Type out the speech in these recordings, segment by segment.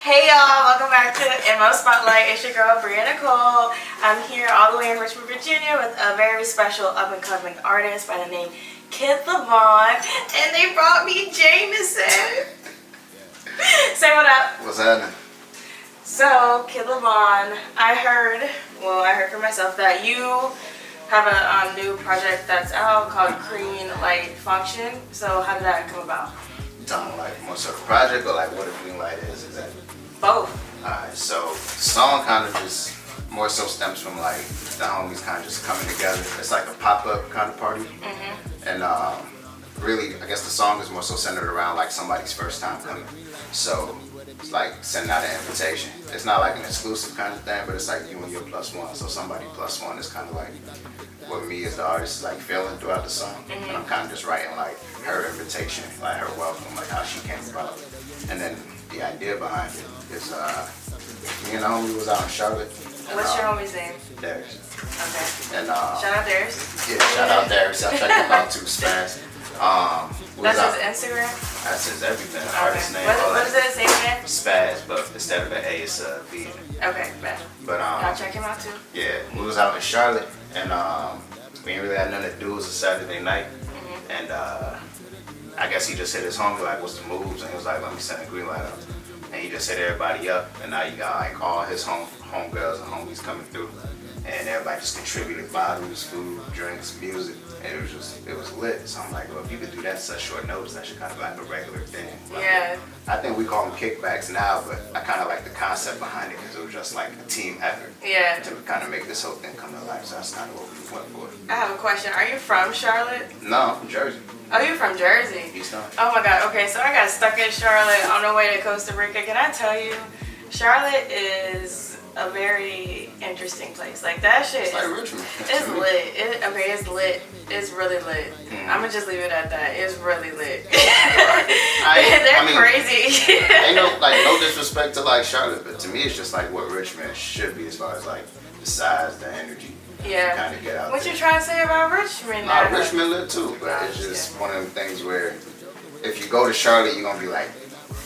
Hey y'all, welcome back to MO Spotlight. It's your girl Bria Nicole. I'm here all the way in Richmond, Virginia with a very special up-and-coming artist by the name Kid Lavon, and they brought me Jameson. Say what up. What's happening? So, Kid Lavon, I heard for myself that you have a new project that's out called Creamlight Function. So how did that come about? You talking like more so the project or like what a green light is exactly? Both. Alright, so the song kind of just more so stems from like the homies kind of just coming together. It's like a pop-up kind of party. And really, I guess the song is more so centered around like somebody's first time coming. So it's like sending out an invitation. It's not like an exclusive kind of thing, but it's like you and your plus one. So somebody plus one is kind of like what me as the artist is like feeling throughout the song. And I'm kind of just writing like her invitation, like her welcome, like how she came about. And then the idea behind it is me and the homie was out in Charlotte. What's your homie's name? Darius. Okay. And Shout out Darius. yeah, shout out Darius. I'll check him out too, Spaz. That's his Instagram? That's his everything. Okay. Artist name. What is it? Say it again? Spaz, but instead of an A, it's a B. Okay, bad. But I'll check him out too. yeah, we was out in Charlotte, and we ain't really had nothing to do. It was a Saturday night, and I guess he just hit his homie like, "What's the moves?" And he was like, "Let me send a green light up." And he just hit everybody up, and now you got like all his homegirls and homies coming through, and everybody just contributed bottles, food, drinks, music, and it was lit. So I'm like, well, if you could do that at such short notice, that should kind of be like a regular thing. Like, Yeah. I think we call them kickbacks now, but I kind of like the concept behind it because it was just like a team effort Yeah. to kind of make this whole thing come to life. So that's kind of what we went for. I have a question. Are you from Charlotte? No, I'm from Jersey. Oh, you're from Jersey? East Orange. Oh my God. Okay, so I got stuck in Charlotte on the way to Costa Rica. Can I tell you, Charlotte is a very interesting place. Like that shit. It's like Richmond. It's lit. It's lit. It's really lit. I'm gonna just leave it at that. It's really lit. They're crazy. Ain't no disrespect to like Charlotte, but to me it's just like what Richmond should be as far as like the size, the energy. Yeah. Kind of get out What there. you trying to say about Richmond? Nah, now? Richmond lit too, but it's just one of them things where if you go to Charlotte, you're gonna be like,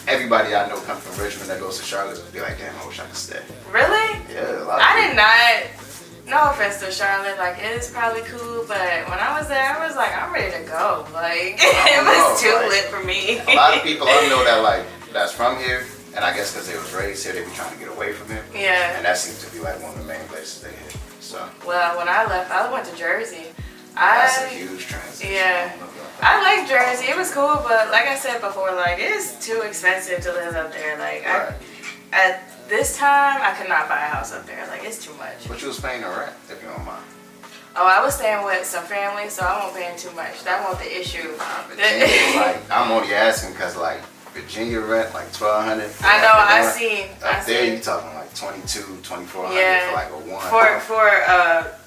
everybody I know come from Richmond that goes to Charlotte be like, damn, I wish I could stay. Really? Yeah, a lot of I people. did not. No offense to Charlotte, like it is probably cool, but when I was there, I was like, I'm ready to go. Like it was too lit for me. A lot of people I know that like that's from here, and I guess because they was raised here, they be trying to get away from here. Yeah. And that seems to be like one of the main places they hit. So Well, when I left, I went to Jersey. that's a huge transition. Yeah. I like Jersey. It was cool, but like I said before, like it's too expensive to live up there. Like Right. at this time, I could not buy a house up there. Like it's too much. But you was paying the rent, if you don't mind. Oh, I was staying with some family, so I won't paying too much. That wasn't the issue. Virginia, like I'm only asking because like Virginia rent like $1,200. I know. I seen. Up there, you talking like $2,200, $2,400 Yeah. for like a one. For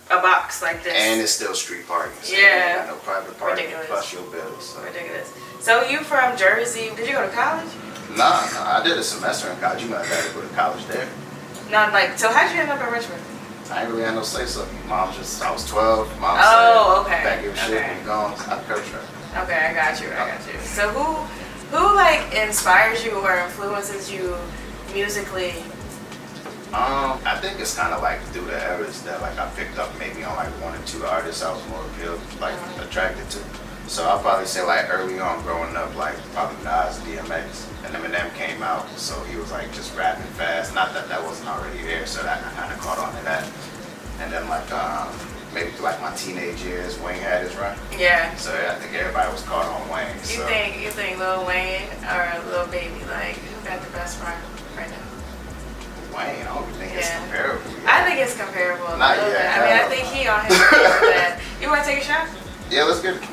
a box like this. And it's still street parking. So Yeah. You got no private parking Ridiculous. plus your bills. So. Ridiculous. So you from Jersey? Did you go to college? Nah, I did a semester in college. You know, I got to go to college there. Not like. So how'd you end up in Richmond? I ain't really had no say so. I was 12. Mom Oh, said, okay. pack your shit Okay. and gone. I coached her. Okay, I got you. So who like inspires you or influences you musically? I think it's kind of like through the eras that like I picked up maybe on like one or two artists I was more attracted to. So I'll probably say like early on growing up, like probably Nas, DMX, and Eminem came out, so he was like just rapping fast. Not that that wasn't already there, so that I kind of caught on to that. And then like maybe through like my teenage years, Wayne had his run. Yeah. So I think everybody was caught on Wayne. You So. think Lil Wayne or Lil Baby, like who got the best run right now? Wayne, I don't think it's Yeah. comparable. I think it's comparable. a Not little yet, bit. I mean, I no. think he on his way for that. You want to take a shot? Yeah, let's get it.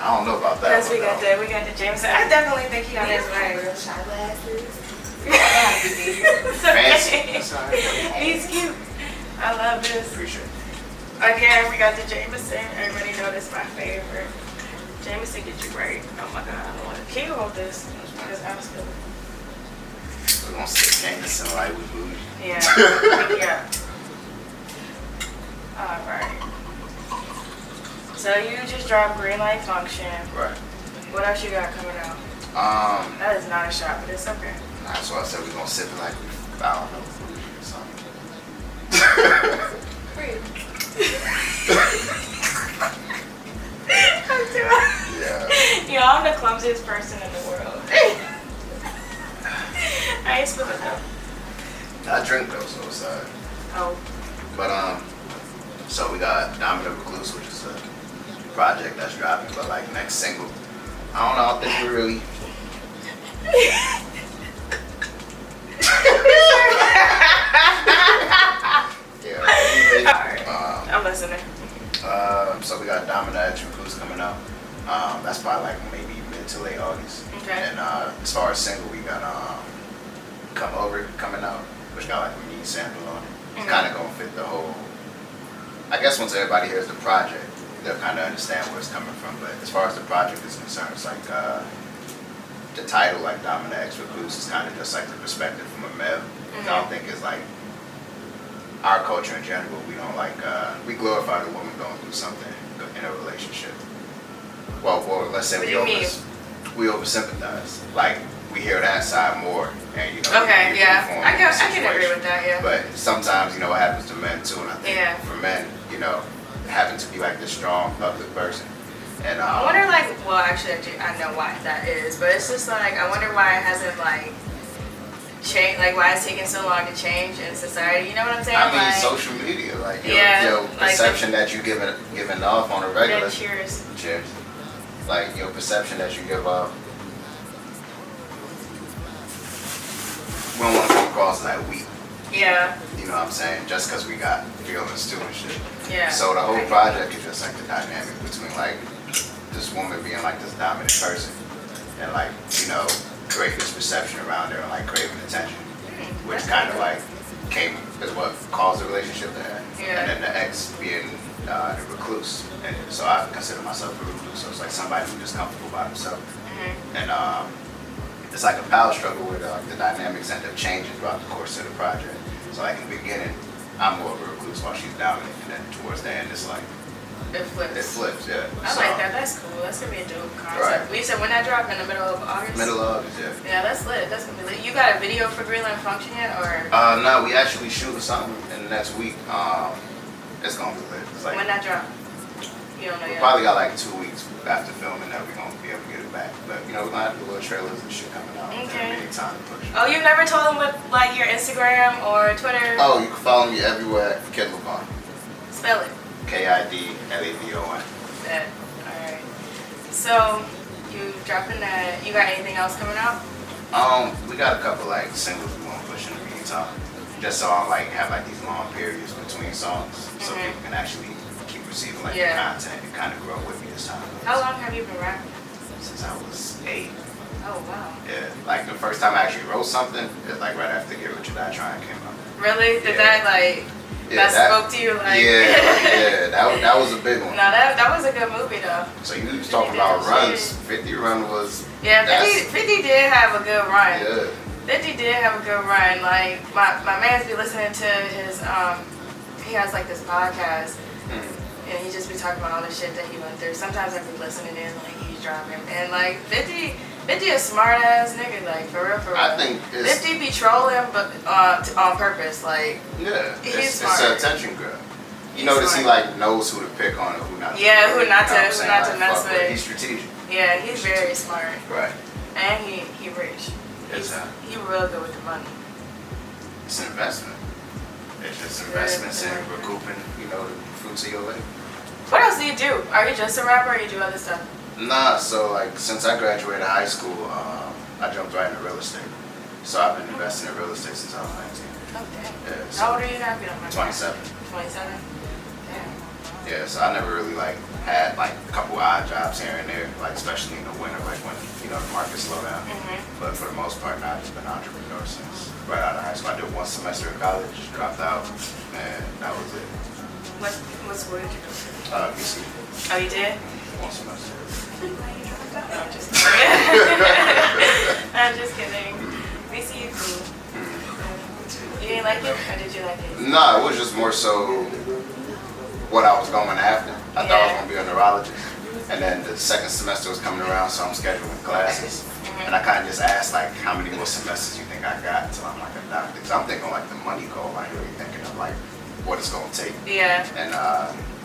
I don't know about that. Because we got the Jameson. I definitely think he on his way. Shot glasses. It's Fancy. okay. That's all right. He's cute. I love this. Appreciate it. Again, we got the Jameson. Everybody know this is my favorite. Jameson get you right. Oh my God, I don't want to. Can you hold this? Because I'm still. We're gonna sit Jameson like we bougie. Yeah. Yeah. All right. So you just dropped Creamlight Function. Right. What else you got coming out? That is not a shot, but it's okay. That's why I said we're gonna sip it like I don't know, or something. Yeah. You know, I'm the clumsiest person in the world. I ain't spilling though. I drink though, so it's Oh. But so we got Dominant Recluse, which is a project that's dropping, but like next single. I don't think we really. Alright. I'm listening. So we got Dominant Recluse coming out. That's probably like maybe mid to late August. Okay. And as far as single, we got Come Over coming out, which got like a mini sample on it. It's kind of gonna fit the whole. I guess once everybody hears the project, they'll kind of understand where it's coming from. But as far as the project is concerned, it's like the title, like Dominant Recluse, is kind of just like the perspective from a male. I don't think it's like our culture in general. We don't like we glorify the woman going through something in a relationship. Well, let's say we oversympathize. Like we hear that side more, and you know. Okay, yeah, I can agree with that. Yeah. But sometimes, you know, what happens to men too, and I think for men, you know, having to be like this strong public person, and I wonder, like, well, actually, I know why that is, but it's just like I wonder why it hasn't like changed, like why it's taking so long to change in society. You know what I'm saying? I mean, like, social media, like your perception that you giving off on a regular. Cheers. Cheers. Like your perception that you give off. We don't want to come across like weak. Yeah. You know what I'm saying? Just because we got feelings too and shit. Yeah. So the whole project is just like the dynamic between like this woman being like this dominant person and like, you know, create this perception around her and like craving attention, which kind of like is what caused the relationship to end. Yeah. And then the ex being the recluse. And so I consider myself a recluse. So it's like somebody who's just comfortable by themselves. And it's like a power struggle where the dynamics end up changing throughout the course of the project. So like in the beginning, I'm more of a recluse while she's dominant, and then towards the end, it's like it flips. Yeah. I like that. That's cool. That's gonna be a dope concept. Right. We said when that drop in the middle of August. Middle of August, yeah. Yeah, that's lit. That's gonna be lit. You got a video for Creamlight Function yet, or? No, we actually shooting something in the next week. It's gonna be lit. It's like, when that drop? You don't know we yet. probably got like 2 weeks after filming that we're gonna be able to get it back. But you know, we're gonna have to do little trailers and shit coming out. Okay. Anytime to push. Oh, you've never told them what, like, your Instagram or Twitter? Oh, you can follow me everywhere at Kid Lavon. Spell it. KidLavon. That. Alright. So, you dropping that. You got anything else coming out? We got a couple like singles we want to push in the meantime. Just so I like have like these long periods between songs, so people can actually keep receiving like the content and kind of grow with me this time. How long have you been rapping? Since I was 8. Oh wow. Yeah, like the first time I actually wrote something, it's like right after Get Rich or Die Trying came out. Really? Did that like that spoke to you? Like yeah, that was a big one. No, that was a good movie though. So you was talking about runs. 50 run was. Yeah, 50 did have a good run. Yeah. 50 did have a good run. Like my man's be listening to his he has like this podcast and he just be talking about all the shit that he went through. Sometimes I be listening in like he's driving and like 50 a smart ass nigga, like for real. I think 50 be trolling but on purpose, like he's smart. It's an attention grab. You notice he like knows who to pick on and who not to. Yeah, who not to mess with. He's strategic. Yeah, he's very smart. Right. And he rich. He real good with the money. It's an investment. It's just investments in recouping, you know, the fruits of your labor. What else do you do? Are you just a rapper or you do other stuff? Nah, so like since I graduated high school, I jumped right into real estate. So I've been investing in real estate since I was 19. Oh damn. Yeah, so how old are you now if you don't mind? 27. 27? Damn. Yeah, so I never really like had like a couple odd jobs here and there, like especially in the winter, like when you know the market slow down. But for the most part, I've just been an entrepreneur since right out of high school. I did 1 semester of college, dropped out, and that was it. What school did you go to? BC. Oh, you did? 1 semester. No, I'm just kidding. I'm just kidding. BC is cool. You didn't like it, or did you like it? No, it was just more so what I was going after. I thought I was going to be a neurologist. And then the second semester was coming around, so I'm scheduling classes. And I kind of just asked, like, how many more semesters you think think I got until I'm like a doctor. Cause I'm thinking like the money goal. I ain't really thinking of like what it's gonna take. Yeah. And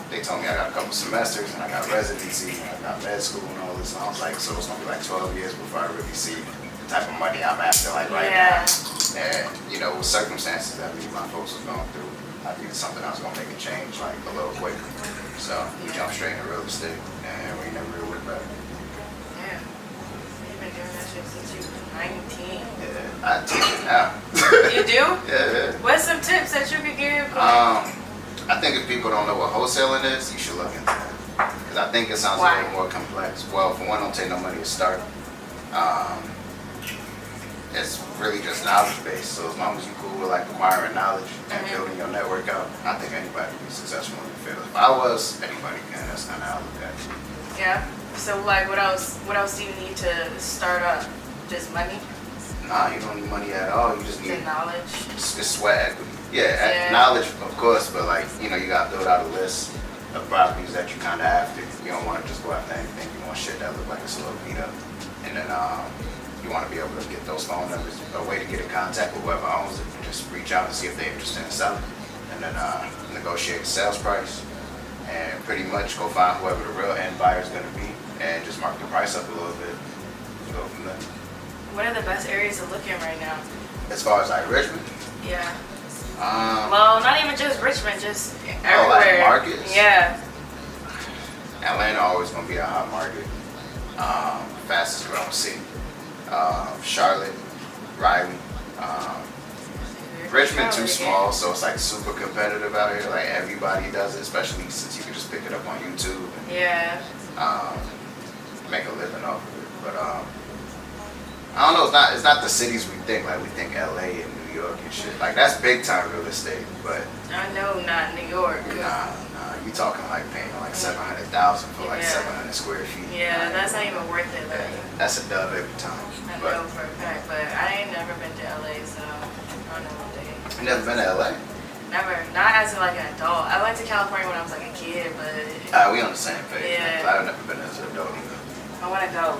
they told me I got a couple semesters and I got residency and I got med school and all this. And I was like, so it's gonna be like 12 years before I really see the type of money I'm after like right now. And you know, with circumstances that me and my folks was going through, I think it's something I was gonna make a change like a little quicker. So we jumped straight into real estate and we never really looked back. Yeah. You've been doing that shit since you were 19. Yeah, I teach it now. You do? Yeah. What's some tips that you could give? I think if people don't know what wholesaling is, you should look into that. Because I think it sounds a little more complex. Well, for one, don't take no money to start. It's really just knowledge based. So as long as you're cool with like acquiring knowledge and building your network out, I think anybody can be successful in the field. If I was, anybody can. That's kind of how I look at it. Yeah. So like, what else do you need to start up? Just money? Nah, you don't need money at all. You just need knowledge. It's sweat equity. Yeah, knowledge, of course, but like, you know, you got to build out a list of properties that you kind of after. You don't want to just go after anything. You want shit that look like it's a little beat up. And then you want to be able to get those phone numbers, a way to get in contact with whoever owns it, and just reach out and see if they're interested in selling. And then negotiate the sales price. And pretty much go find whoever the real end buyer is going to be and just mark the price up a little bit. Go from there. What are the best areas to look in right now? As far as like Richmond? Yeah. Well, not even just Richmond, just everywhere. Like markets? Yeah. Atlanta always gonna be a hot market. Fastest growing city. Charlotte, Raleigh. Richmond too small, so it's like super competitive out here. Like everybody does it, especially since you can just pick it up on YouTube and make a living off of it. But I don't know. It's not the cities we think. Like we think LA and New York and shit. Like that's big time real estate, but I know not New York. Nah. You talking like paying like $700,000 for like 700 square feet. Yeah, that's not even worth it. Like, that's a dub every time. I know for a fact, but I ain't never been to LA, so I don't know what they. You never been to LA? Never. Not as like an adult. I went to California when I was like a kid, but. We on the same page. Yeah. I've never been as an adult either. I want to go.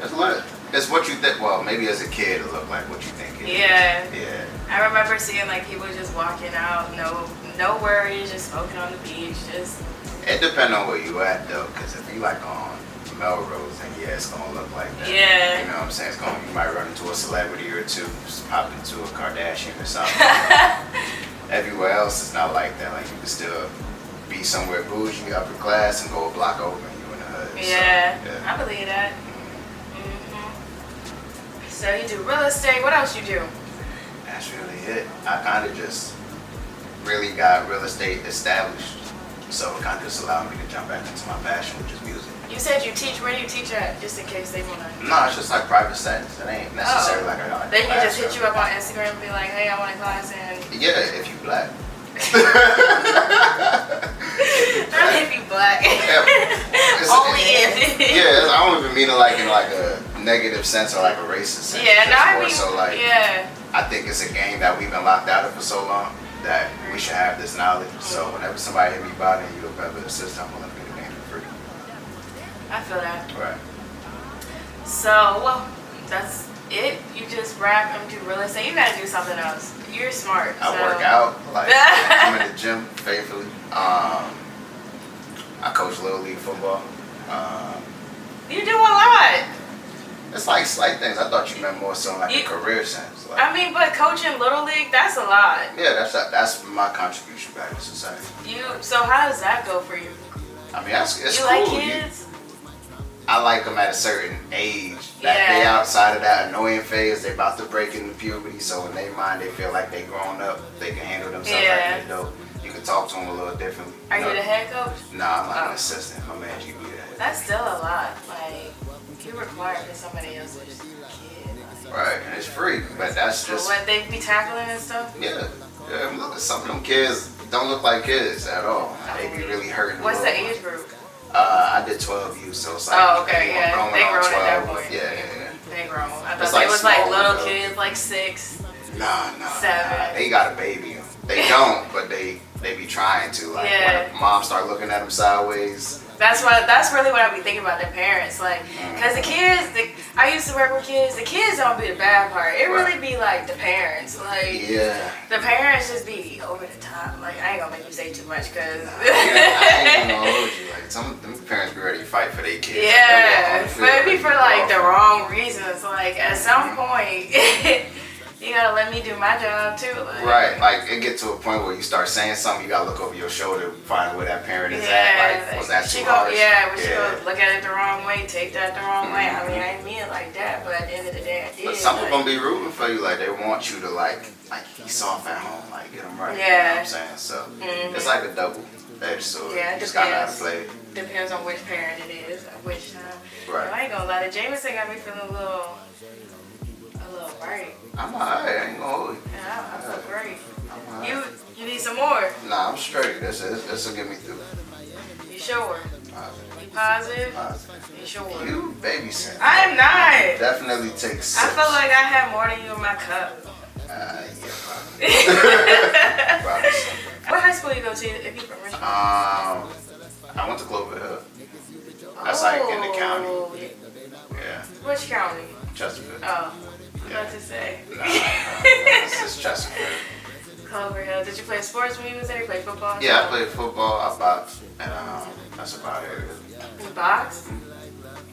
It's lit. It's what you think. Well, maybe as a kid it looked like what you think it is. Yeah. I remember seeing like people just walking out, no worries, just smoking on the beach, just. It depends on where you at though, because if you like on Melrose, then yeah, it's gonna look like that. Yeah. You know what I'm saying? You might run into a celebrity or two, just pop into a Kardashian or something. Everywhere else is not like that. Like you can still be somewhere bougie, upper class, and go a block over and you in the hood. Yeah, so, I believe that. So you do real estate. What else you do? That's really it. I kind of just really got real estate established, so it kind of just allowed me to jump back into my passion, which is music. You said you teach. Where do you teach at? Just in case they wanna. No, it's just like private settings. It ain't necessarily like I got. They can just hit you up on Instagram and be like, "Hey, I want a class," and. Yeah, if you black. Not if you black. Only if. Yeah, I don't even mean it like in like a negative sense or like a racist sense. Yeah, no, I mean, so like, I think it's a game that we've been locked out of for so long that we should have this knowledge. So whenever somebody hit me about it and you'll ever assist, I'm willing to get the game for free. I feel that. Right. So, well, that's it. You just rap and do real estate. You gotta do something else. You're smart. I work out. Like I'm in the gym faithfully. I coach Little League football. You do a lot. It's like slight things. I thought you meant more so in like a career sense. Like, I mean, but coaching Little League, that's a lot. Yeah, that's my contribution back to society. So how does that go for you? I mean, it's you cool. Like kids? I like them at a certain age. That they outside of that annoying phase, they about to break into puberty. So in their mind, they feel like they grown up. They can handle themselves like an adult. You can talk to them a little differently. Are you the head coach? Nah, I'm like an assistant. My man, you be the head. That's still a lot. Like, you're required for somebody else's kid. Right, and it's free, but that's just. What they be tackling and stuff? Yeah. Look, some of them kids don't look like kids at all. They be really hurting. What's the age group? I did 12 youth, so it's like. Okay, they grown at that point. Yeah. They grown. I thought they was like little kids, like 6. Nah. 7. They got a baby them. They don't, but they be trying to. Like when mom start looking at them sideways, That's really what I be thinking about their parents, like, cause the kids, I used to work with kids. The kids don't be the bad part. It really be like the parents, like the parents just be over the top. Like I ain't gonna make you say too much, cause I ain't gonna hold you. Like some of them parents be ready to fight for their kids. Yeah, but it be for like the wrong reasons. Like at some point. You gotta let me do my job too. Like. Right, like it get to a point where you start saying something, you gotta look over your shoulder, find where that parent is at. Like, was that too harsh? She go look at it the wrong way, take that the wrong way. I mean, I didn't mean it like that, but at the end of the day, I did. But some of them be rooting for you, like they want you to like he's soft at home, like get him right. Yeah. You know what I'm saying? So it's like a double-edged sword. Yeah, it you just gotta know how to play it. Depends on which parent it is, at which time. Right. I ain't gonna lie, the Jameson got me feeling a little right. I'm alright, I ain't gonna hold you. Yeah, I feel great. Right. You need some more? Nah, I'm straight. This will get me through. You sure? Positive. You positive? Positive. You sure? You babysit. I am not. Definitely take sips. I feel like I have more than you in my cup. Yeah, probably. Probably so. What high school you go to if you from Richmond? I went to Clover Hill. That's like in the county. Yeah. Which county? Chesterfield. Oh. What to say? Nah, it's just Chesterfield. Clover Hill. Did you play sports when you was there? You played football? Yeah, I played football. I boxed, and that's about it. You boxed?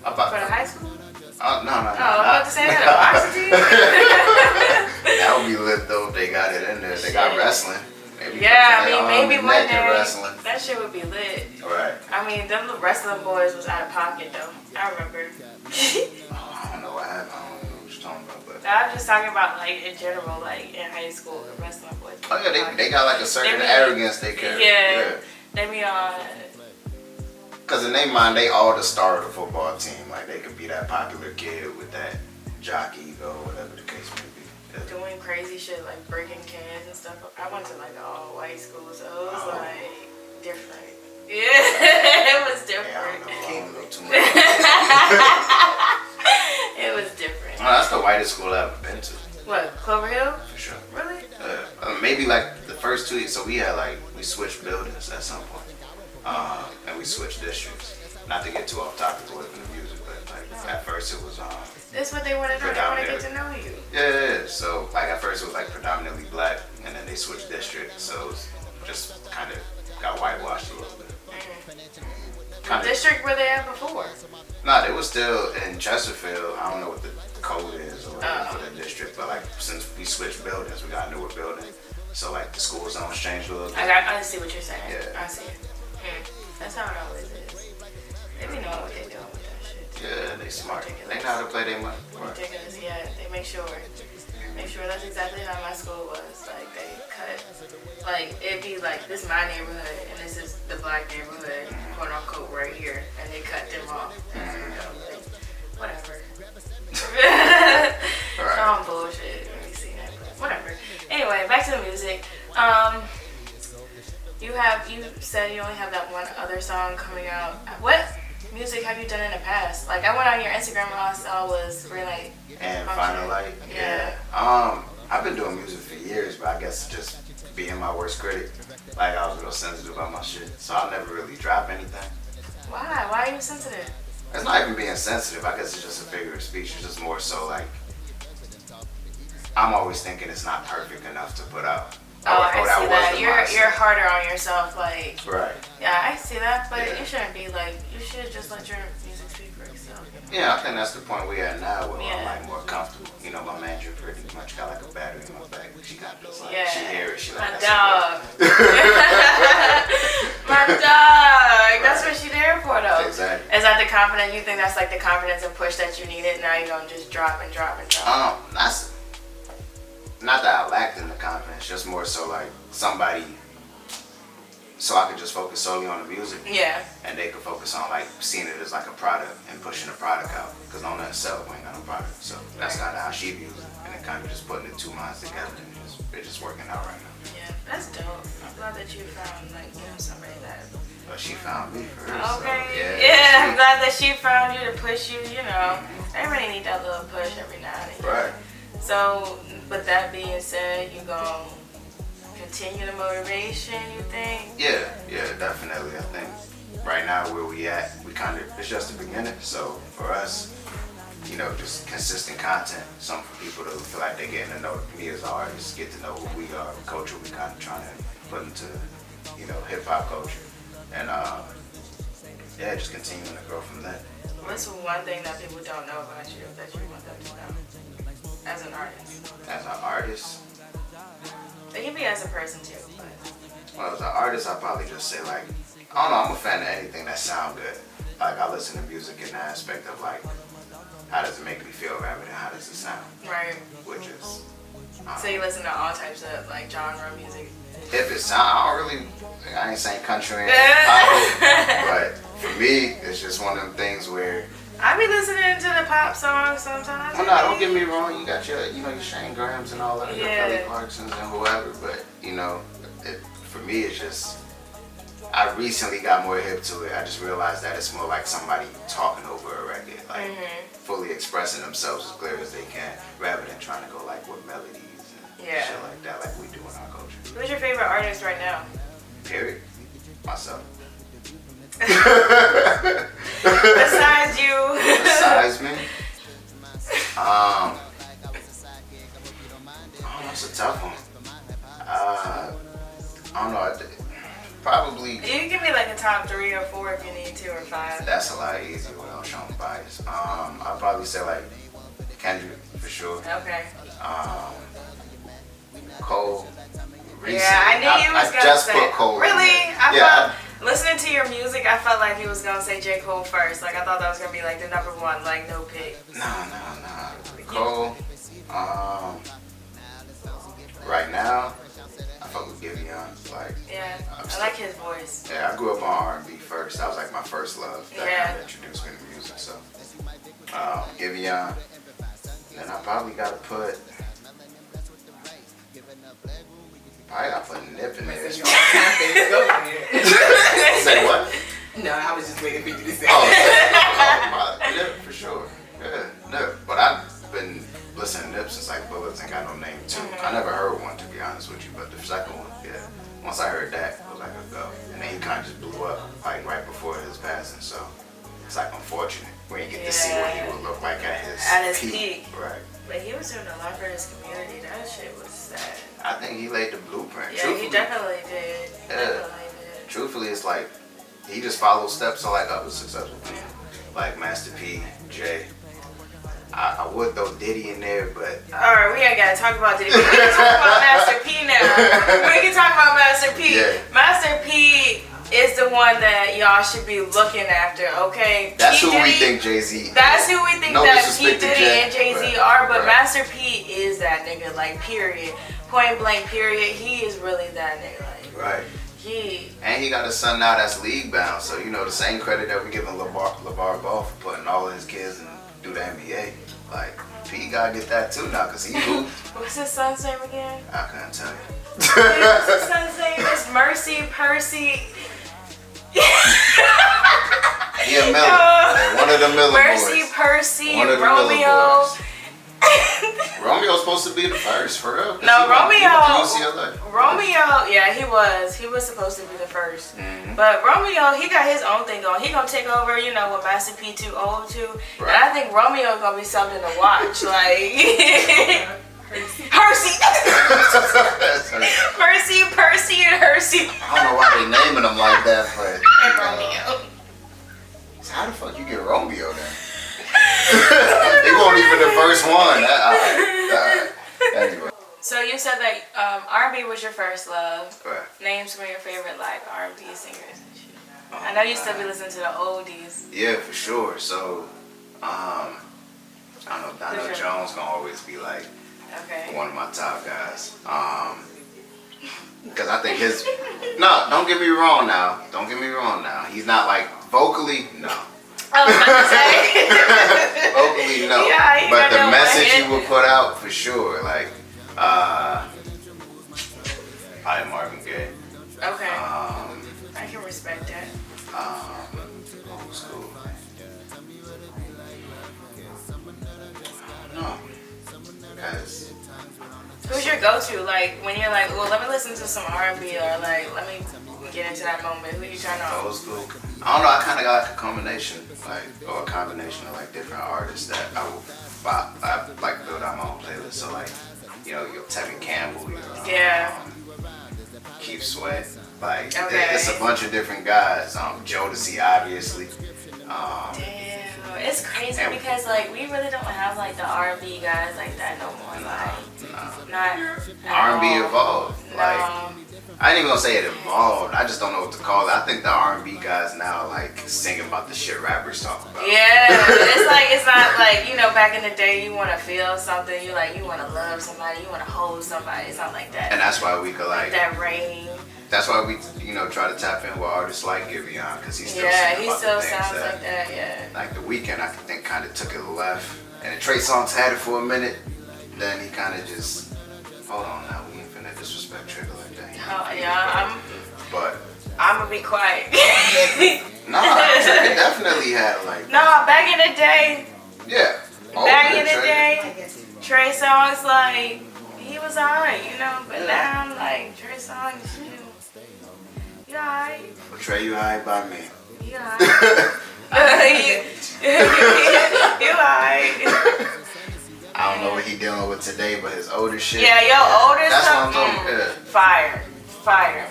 I boxed. For the high school? No. Oh, I was about to say that. A boxing team? That would be lit though if they got it in there. They got wrestling. Maybe maybe one day. Wrestling. That shit would be lit. Right. I mean, them wrestling boys was out of pocket though. I remember. I don't know what happened. I don't know what you're talking about, but I'm just talking about like in general, like in high school, the wrestling boys. Oh yeah, they got like a certain arrogance they carry. Yeah. They be on. Cause in their mind, they all the star of the football team. Like they could be that popular kid with that jock ego, whatever the case may be. Yeah. Doing crazy shit like breaking cans and stuff. I went to like an all white school, so it was like different. Yeah, it was different. I don't know too much. It was different. Well, that's the whitest school I've ever been to. What, Clover Hill? For sure. Really? Maybe like the first 2 years. So we had we switched buildings at some point, and we switched districts. Not to get too off topic away from the music, but like at first it was That's what they want to know. They want to get to know you. Yeah. So like at first it was like predominantly black, and then they switched districts, so it was just kind of got whitewashed a little bit. What district were they at before? Nah, they was still in Chesterfield. I don't know what the code is or whatever for the district, but like since we switched buildings, we got a newer building. So like the school zones changed a little bit. I see what you're saying. Yeah. I see it. That's how it always is. They be knowing what they doing with that shit. Yeah, they smart. They know how to play their money. Ridiculous, yeah. They make sure. That's exactly how my school was. Like they cut, like it'd be like this is my neighborhood and this is the black neighborhood, quote unquote, right here, and they cut them off. Like, whatever. Some bullshit. Let me see that, but whatever. Anyway, back to the music. You said you only have that one other song coming out. What music have you done in the past? Like I went on your Instagram and all I saw was Creamlight and Function. Final Light. Yeah. I've been doing music for years, but I guess just being my worst critic. Like I was real sensitive about my shit, so I'll never really drop anything. Why? Why are you sensitive? It's not even being sensitive. I guess it's just a figure of speech. It's just more so like I'm always thinking it's not perfect enough to put out. I see that. You're harder on yourself, like. Right. Yeah, I see that, but you shouldn't be like. You should just let your music speak for itself. You know? Yeah, I think that's the point we're at now, where I'm like more comfortable. You know, my manager pretty much got like a battery in my back. She got this like she hear it. She like my dog. My dog. That's what she's there for, though. Exactly. Is that the confidence? You think that's like the confidence and push that you needed? Now you're gonna just drop and drop and drop. That's. Not that I lacked in the confidence, just more so like somebody, so I could just focus solely on the music. Yeah. And they could focus on like seeing it as like a product and pushing the product out. Because on that itself, we ain't got no product. So that's kind of how she views it. And then kind of just putting the two minds together and it's just working out right now. Yeah, that's dope. I'm glad that you found like, somebody that. But she found me first. Okay. So, yeah, I'm glad that she found you to push you, Everybody need that little push every now and then. Right. So, with that being said, you gonna continue the motivation, you think? Yeah, definitely. I think right now where we at, it's just the beginning. So for us, you know, just consistent content, something for people to feel like they're getting to know me as an artist, get to know who we are, the culture we kind of trying to put into, you know, hip hop culture, and yeah, just continuing to grow from that. What's one thing that people don't know about you that you want them to know as an artist? As an artist, It can be as a person too, but well, as an artist, I'll probably just say like, I don't know, I'm a fan of anything that sound good. Like I listen to music in the aspect of like, how does it make me feel rather than how does it sound? right. Which is, So you listen to all types of like genre music. if it sound, I ain't saying country and pop, but for me, it's just one of them things where. I be listening to the pop songs sometimes. Well, no, don't get me wrong. You got your, you know, your Shane Grahams and all that, your Yeah. Kelly Clarksons and whoever. But you know, for me, it's just. I recently got more hip to it. I just realized that it's more like somebody talking over a record, like fully expressing themselves as clear as they can, rather than trying to go like with melodies and shit like that, like we do in our culture. Who's your favorite artist right now? Period. Myself. Besides you. Besides me. Oh, that's a tough one. I don't know. Probably. You can give me like a top 3 or 4 if you need to, or 5. That's a lot easier without showing bias. I'll probably say like Kendrick for sure. Okay. Cole. Recently. Yeah, I knew you was I gonna just say. put Cole. Really? In there. I felt listening to your music, I felt like he was gonna say J. Cole first. Like I thought that was gonna be like the number 1, like no pick. Nah. Cole. Right now, I fuck with Giveon. Like. Yeah, I like his voice. Yeah, I grew up on R&B first. That was like my first love. That kind of introduced me to music. So, Giveon. Then I probably gotta put. Nip in there. Say what? No, I was just waiting for you to say. Nip for sure. Yeah, Nip. But I've been listening to Nip since like Bullets Ain't Got No Name too. I never heard one to be honest with you, but the second one, yeah. Once I heard that, I was like, a go. And then he kind of just blew up like right before his passing. So it's like unfortunate when you get to see what he would look like at his peak. Right. But he was doing a lot for his community. That shit was sad. I think he laid the blueprint. Yeah, he definitely did. Truthfully, it's like he just follows steps of like other successful people, like Master P, Jay. I would throw Diddy in there, but alright, we ain't gotta talk about Diddy. We can talk about Master P now. We can talk about Master P. Yeah. Master P is the one that y'all should be looking after, okay? That's who we think Jay-Z. That's who we think that P. Diddy and Jay-Z are, but right. Master P is that nigga, like, period. Point blank, period. He is really that nigga, like. Right. And he got a son now that's league bound, so you know the same credit that we giving LeVar Ball for putting all of his kids and do the NBA. Like, P gotta get that too now, cause he moved. What's his son's name again? I couldn't tell you. What's his son's name? It's Mercy, Percy. He a Miller. Like, one of the Miller Mercy, boys. Percy, One of the Romeo. Miller boys. Romeo's supposed to be the first, for real. No, Romeo. Romeo, yeah, he was. He was supposed to be the first. But Romeo, he got his own thing going. He gonna take over, you know, what Master P too old to. Right. And I think Romeo gonna be something to watch. Like Hersey. Percy, and Hersey. I don't know why they naming them like that, but and Romeo. So how the fuck you get Romeo then? He wasn't even the first one. Anyway. So you said that R&B was your first love. Right. Name some of your favorite like R&B singers and shit. I know you still be listening to the oldies. Yeah, for sure. So, I don't know. Donell Jones gonna always be like one of my top guys. Because I think his. No, don't get me wrong now. He's not like vocally, no. I was about to say. Vocally, no. Yeah, but the message he would put out, for sure. Like, probably Marvin Gaye. Okay. I can respect that. Old school. No. Because. Who's your go-to? Like when you're like, well, let me listen to some R&B or like let me get into that moment. Who you trying to? Old school. I don't know. I kind of got like a combination, or a combination of like different artists that I will buy. I like to build out my own playlist. So like, your Tevin Campbell, Keith Sweat. Like, it's a bunch of different guys. Jodeci, obviously. Damn, it's crazy because like we really don't have like the R&B guys like that no more. Not R&B evolved. No. Like, I ain't even gonna say it evolved. I just don't know what to call it. I think the R&B guys now like singing about the shit rappers talk about. Yeah, it's not like back in the day you want to feel something. You want to love somebody. You want to hold somebody. It's not like that. And that's why we could like that rain. That's why we try to tap in with artists like Giveon, because he still he still sounds like that. Yeah. Like The Weeknd, I think kind of took it left, and Trey Songz had it for a minute. Then he kind of just hold on now. We ain't finna disrespect Trigger like that. But I'm gonna be quiet. Trigger definitely had like. No, back in the day. Yeah. Back in the day, Trey Songz like he was alright, but now I'm like Trey Songz, you alright. Well, Trey, you alright by me. You alright. You alright. I don't know what he dealing with today, but his older shit. Yeah, your older that's stuff. What I'm talking about. Fire.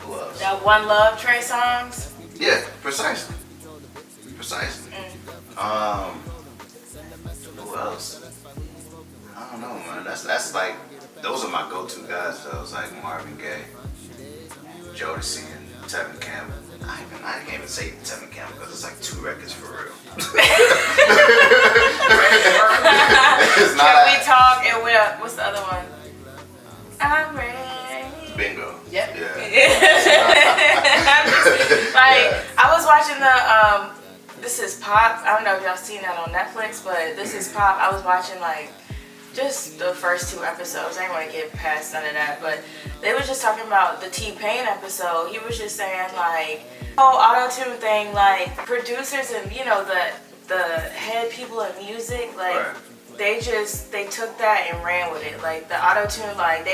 Who else? That One Love Trey Songz. Yeah, precisely. Who else? I don't know, man. That's like, those are my go-to guys. Those like Marvin Gaye, Jodeci, and Tevin Campbell. I can't even say Tevin Campbell because it's like 2 records for real. It's not. Can we talk and what's the other one? I'm ready. Bingo. Yep. Yeah. I was watching the This Is Pop. I don't know if y'all seen that on Netflix, but This Is Pop. I was watching like just the first 2 episodes. I didn't want to get past none of that, but they were just talking about the T-Pain episode. He was just saying like, Autotune thing, like producers and the head people in music, like they took that and ran with it. Like the Autotune, like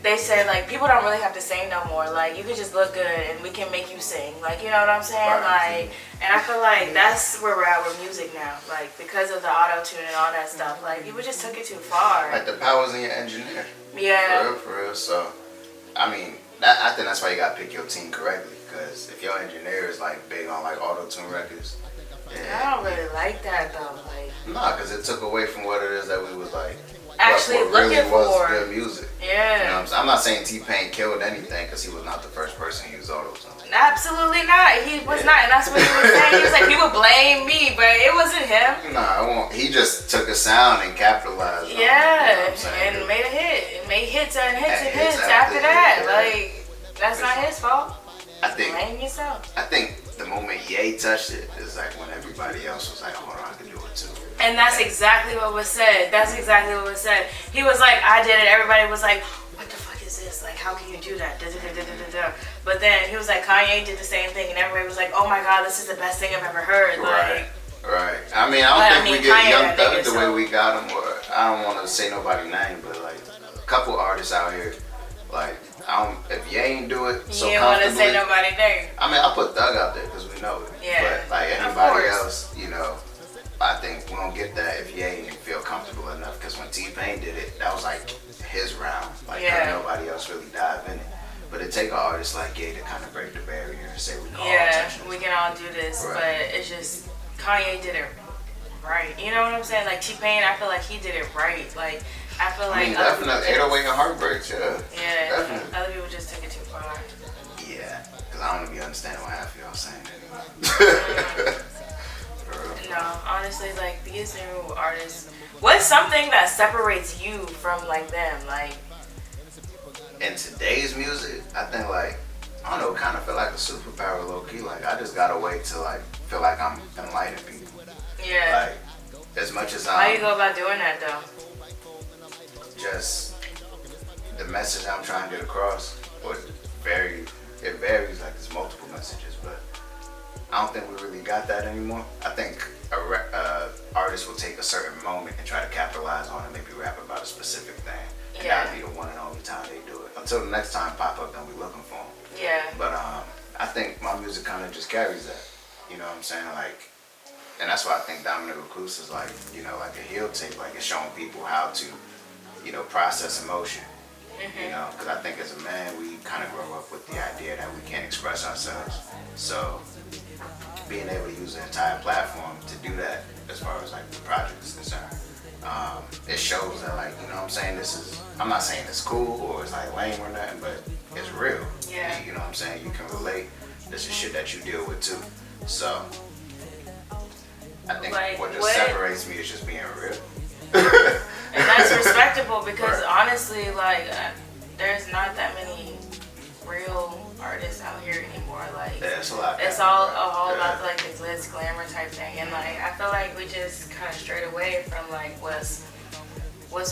they said like people don't really have to sing no more. Like you can just look good and we can make you sing. Like you know what I'm saying? Like, and I feel like that's where we're at with music now. Like because of the Autotune and all that stuff. Like people just took it too far. Like the power's in your engineer. Yeah. For real. So, I mean, I think that's why you gotta pick your team correctly. Because if your engineer is like big on like Autotune records. I don't really like that though. Like. Nah, because it took away from what it is that we was like. Actually what looking really was for good music. Yeah. You know what I'm saying? I'm not saying T-Pain killed anything because he was not the first person to use Autotune. Absolutely not. He was not, and that's what he was saying. He was like, people blame me, but it wasn't him. Nah, I won't. He just took a sound and capitalized on it. Yeah, and made a hit. It made hits and hits after that. Like, that's not his fault. Blame yourself. I think the moment Ye touched it is like when everybody else was like, hold on, I can do it too. And that's exactly what was said. He was like, I did it. Everybody was like, what the fuck is this? Like, how can you do that? But then he was like, Kanye did the same thing, and everybody was like, oh my god, this is the best thing I've ever heard. Right. I mean, I don't think we get Young Thug the way we got him, or I don't want to say nobody's name, but like a couple artists out here, like, if Ye ain't do it so you want to say nobody's name. I mean, I put Thug out there because we know it. Yeah. But like anybody else, I think we don't get that if Ye ain't feel comfortable enough. Because when T-Pain did it, that was like his round. Like nobody else really dive in it. But it take an artist like Ye to kind of break the barrier and say we can all touch it. We can all do this, but it's just Kanye did it right. You know what I'm saying? Like T-Pain, I feel like he did it right. Like I feel like definitely 808 and Heartbreaks, yeah. Yeah, definitely. Other people just took it too far. Yeah, because I don't be understanding what half of y'all saying anymore. No, honestly, like these new artists, what's something that separates you from like them? Like in today's music, I think like I don't know, kind of feel like a superpower low key. Like I just gotta wait to like feel like I'm enlightening people. Yeah. Like as much as how you go about doing that though? Just the message I'm trying to get across, or it varies. Like there's multiple messages, but I don't think we really got that anymore. I think artists will take a certain moment and try to capitalize on it, maybe rap about a specific thing. And Yeah. that'll be the one and only time they do it. Until the next time pop up, don't be looking for them. Yeah. But I think my music kind of just carries that. You know what I'm saying? Like, and that's why I think Dominic Recluse is like, you know, like a heel tape. Like it's showing people how to, you know, process emotion. You know, because I think as a man, we kind of grow up with the idea that we can't express ourselves. So being able to use the entire platform to do that, as far as like the project is concerned, it shows that, like, you know what I'm saying, this is, I'm not saying it's cool or it's like lame or nothing, but it's real. Yeah. You know what I'm saying? You can relate. This is shit that you deal with too. So I think Like, what just what- separates me is just being real. And that's respectable because Right. honestly, like, there's not that many real artists out here anymore. Like, Yeah, it's a lot. it's all about like the glitz glamour type thing, and like I feel like we just kind of strayed away from like what's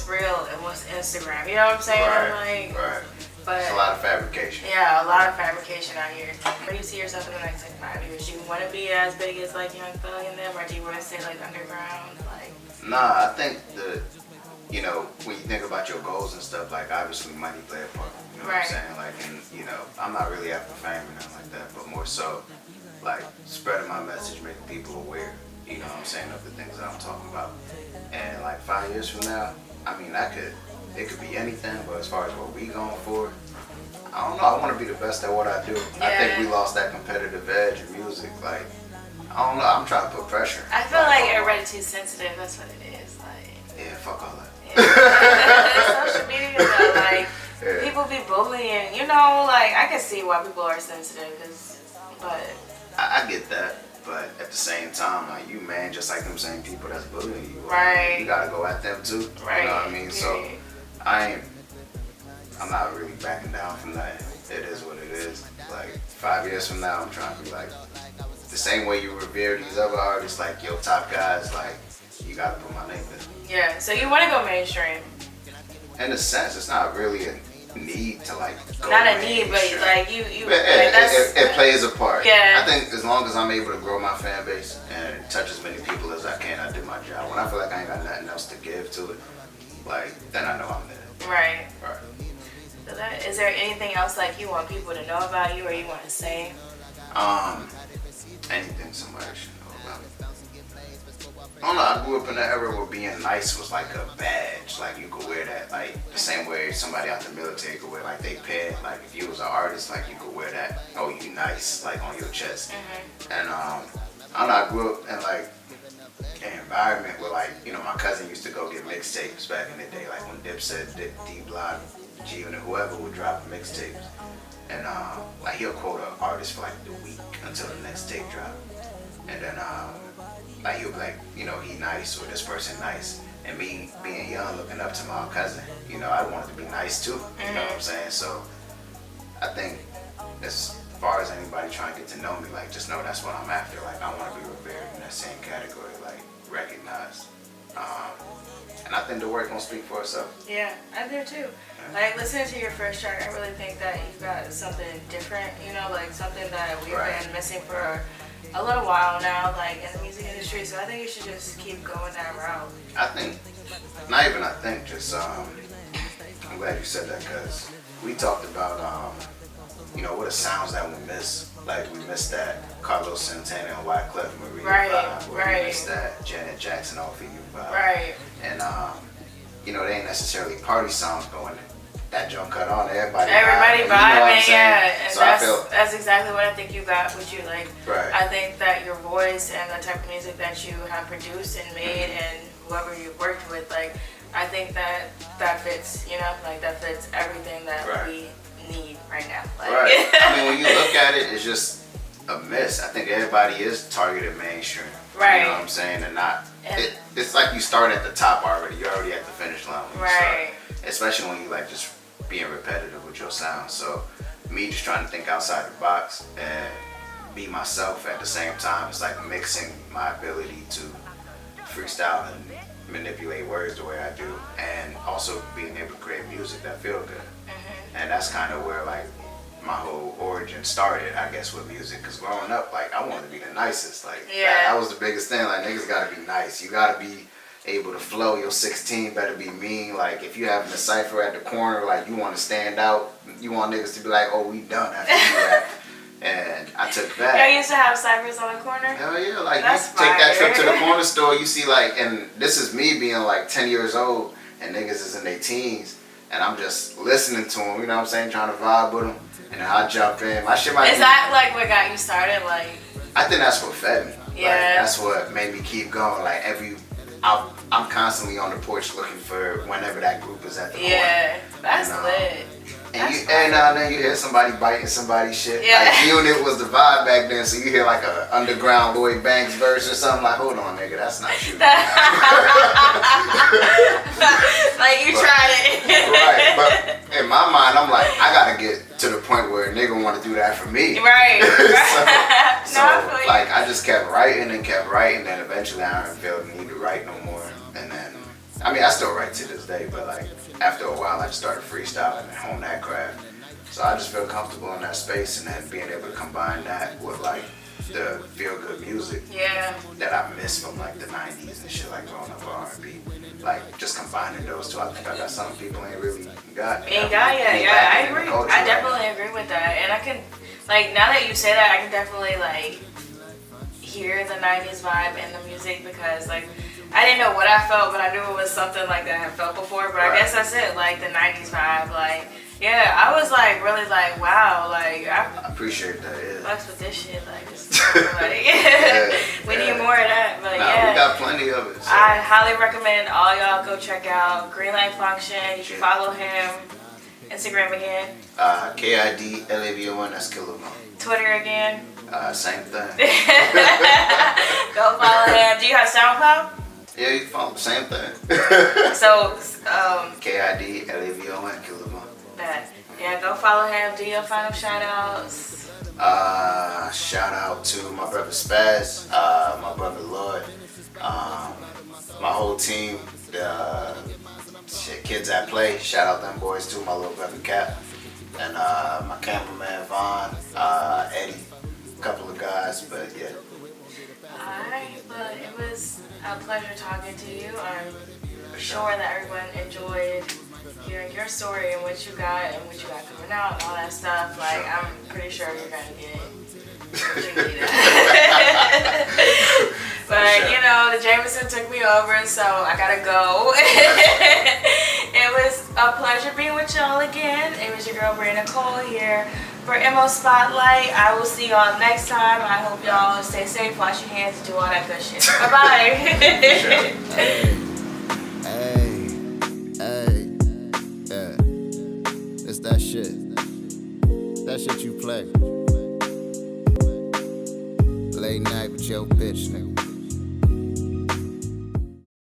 real and what's Instagram. You know what I'm saying? Right. Like, Right. but It's a lot of fabrication. yeah, a lot of fabrication out here. Where do you see yourself in the next like 5 years? Do you want to be as big as like Young Thug and them, or do you want to stay like underground? Like, Nah, I think you know, when you think about your goals and stuff, like obviously money play a part. You know what I'm Right. saying? Like, and you know, I'm not really after fame or nothing like that, but more so like spreading my message, making people aware. You know what I'm saying, of the things that I'm talking about. And like 5 years from now, I mean, it could be anything, but as far as what we going for, I don't know. I want to be the best at what I do. I think we lost that competitive edge in music. Like, I don't know. I'm trying to put pressure. I feel like everybody's too sensitive. That's what it is. Like, Yeah, fuck all that. social media, though, like, Yeah. people be bullying. You know, like, I can see why people are sensitive, but I get that, but at the same time, like, you man, just like them same people that's bullying you. Right. You gotta go at them too. Right. You know what I mean? So Period. I'm not really backing down from that. It is what it is. Like 5 years from now, I'm trying to be like the same way you revere these other artists, like your top guys. Like, you gotta put my name in. Yeah, so you want to go mainstream. In a sense, it's not really a need to like go Not a need, but mainstream. like you It, that's, it plays a part. Yeah. I think as long as I'm able to grow my fan base and touch as many people as I can, I did my job. When I feel like I ain't got nothing else to give to it, like, then I know I'm there. right. Right. So is there anything else like you want people to know about you or you want to say? Anything somebody should know about me. I don't know, I grew up in an era where being nice was like a badge. Like, you could wear that, like, the same way somebody out the military could wear, like, they pad. Like, if you was an artist, like, you could wear that, oh, you nice, like, on your chest. And, I don't know, I grew up in, like, an environment where, like, you know, my cousin used to go get mixtapes back in the day, like, when Dipset, D-Block, G, and whoever would drop mixtapes. And, like, he'll quote an artist for, like, the week until the next tape drop. And then, like, he'll be like, you know, he nice, or this person nice. And me being young, looking up to my cousin, you know, I wanted to be nice too. You know what I'm saying? So I think as far as anybody trying to get to know me, like, just know that's what I'm after. Like, I want to be revered in that same category, like, recognized. And I think the work gonna speak for itself. Yeah, I do too. Like, listening to your first track, I really think that you got something different, you know, like something that we've been missing for a little while now, like, in the music industry. So I think you should just keep going that route. I think, not even I think, just, I'm glad you said that, because we talked about, you know, what are sounds that we miss. Like, we missed that Carlos Santana and Wyclef Marie vibe. We missed that Janet Jackson off of you vibe. Right. And, you know, they ain't necessarily party songs going. That jump cut on, everybody vibing, you know what I'm saying? yeah. And So that's exactly what I think you got with you. Like, Right. I think that your voice and the type of music that you have produced and made and whoever you've worked with, like, I think that fits, you know, like, that fits everything that we need right now. Like, right. I mean, when you look at it, it's just a miss. I think everybody is targeted mainstream. Right. You know what I'm saying? And not, it's like you start at the top already. You're already at the finish line when you Right. start. Especially when you, like, just being repetitive with your sound. So me just trying to think outside the box and be myself at the same time, it's like mixing my ability to freestyle and manipulate words the way I do, and also being able to create music that feel good. And that's kind of where, like, my whole origin started, I guess, with music. Cause growing up, like I wanted to be the nicest. Like that was the biggest thing. Like niggas gotta be nice. You gotta be able to flow. Your 16 better be mean. Like if you having a cipher at the corner, like you want to stand out. You want niggas to be like, oh, we done after you rap. And I took that. Y'all used to have ciphers on the corner? Hell yeah. Like That's you take that trip to the fire. corner store, you see like, and this is me being like 10 years old and niggas is in their teens. And I'm just listening to them, you know what I'm saying? Trying to vibe with them. And then I jump in. My shit might Is that like what got you started? Like, I think that's what fed me. Yeah. Like, that's what made me keep going. Like I'm constantly on the porch looking for whenever that group is at the corner. yeah, that's And, lit. And now and then you hear somebody biting somebody's shit. Yeah. Like unit was the vibe back then, so you hear like a underground Lloyd Banks verse or something. Like, hold on, nigga, that's not you. Like you tried it. Right, but in my mind, I'm like, I gotta get to the point where a nigga want to do that for me. Right. So No, I feel you. like I just kept writing and kept writing, and eventually I didn't feel the need to write no more. And then, I mean, I still write to this day, but like after a while, I just started freestyling and hone that craft. So I just feel comfortable in that space, and then being able to combine that with like the feel good music Yeah. that I miss from like the 90s and shit, like growing up with R&B. Like just combining those two, I think I got something people ain't really got. Ain't got yet. Yeah, I agree. I definitely agree with that. And I can, like, now that you say that, I can definitely like hear the 90s vibe in the music because like I didn't know what I felt, but I knew it was something like that I had felt before. But I guess that's it, like the 90s vibe. Like, yeah, I was like really like, wow, like I appreciate that. Yeah. fucks with this shit. Like, it's like we need more of that. But we got plenty of it. So. I highly recommend all y'all go check out Creamlight Function. You can follow him. Instagram again. KID LAVON, that's Kid Lavon. Twitter again. Same thing. Go follow him. Do you have SoundCloud? Yeah, you can follow the same thing. So, KID LAVON, Kid Lavon. yeah, go follow him. Do your final shout outs. Shout out to my brother Spaz, my brother Lloyd, my whole team, the kids at play. Shout out them boys too, my little brother Cap, and my cameraman Vaughn, Eddie, a couple of guys, but yeah. Alright, but it was a pleasure talking to you. I'm sure that everyone enjoyed hearing your story and what you got coming out and all that stuff. Like, I'm pretty sure you're gonna get what you need. But you know, the Jameson took me over, so I gotta go. It was a pleasure being with y'all again. It was your girl Brianna Cole here for MO Spotlight. I will see y'all next time. I hope y'all stay safe, wash your hands, and do all that good shit. Bye bye. Yeah. It's that shit. That shit you play.